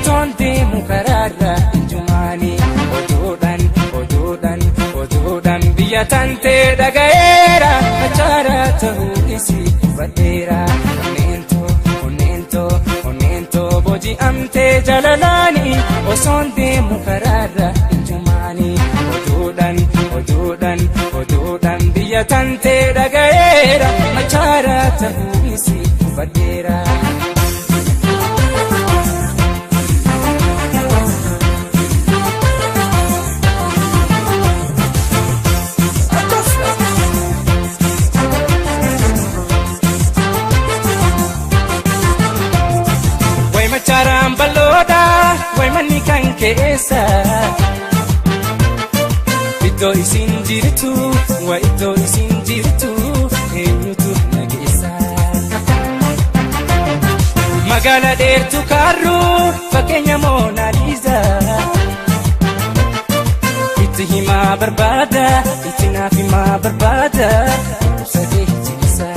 otonde mukarara injumani odudan biya tante dagaera achara tahu isi badera onento boji amte jalalani osonde mukarara injumani odudan biya tante dagaera achara tahu isi badera Baloda, way mani kan keessa. Iddoo isin jirtu, way iddoo isin jirtu, eenyutu nageessa. Magaala dheertu kaarru, fakkeenya Mona Lisa. Itti himaa barbaada, itti naaf himaa barbaada, obsadee jeessa.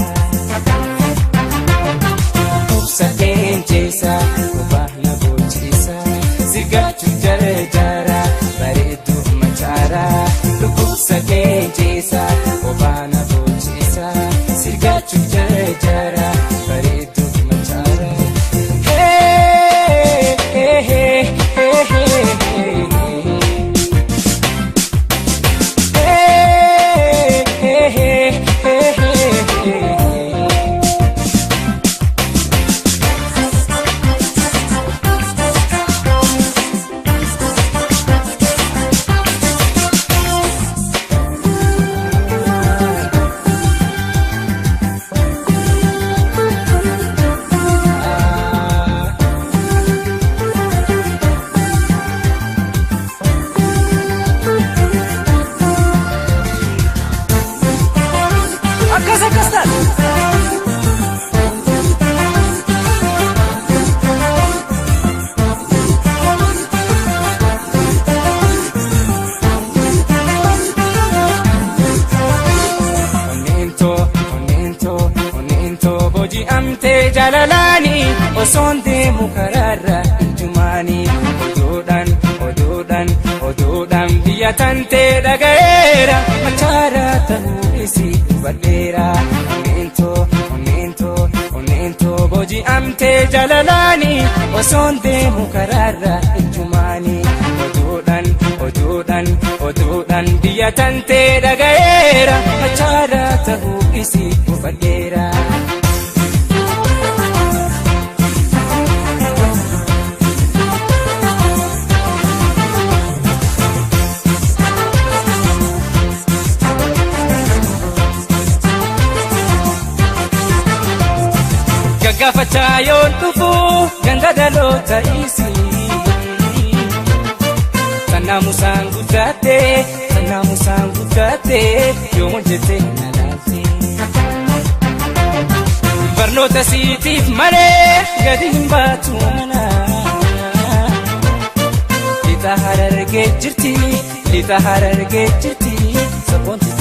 Obsadee jeessa. Sirgachu jara bareedu machara lubbusa keenjesa obana bochesa sirgachu jara bareedu machara amte jalalani osonde mukarara injumani odudan biya tante dagaera machara tahu isi badera onento boji amte jalalani osonde mukarara injumani odudan biya tante dagaera machara tahu isi badera Gafachayon tufu ganda dalota isi Sanamu sangu tate yomonjete nalate Barnota sitif mare gadi himbatu mana Lita hararge jirti sabonti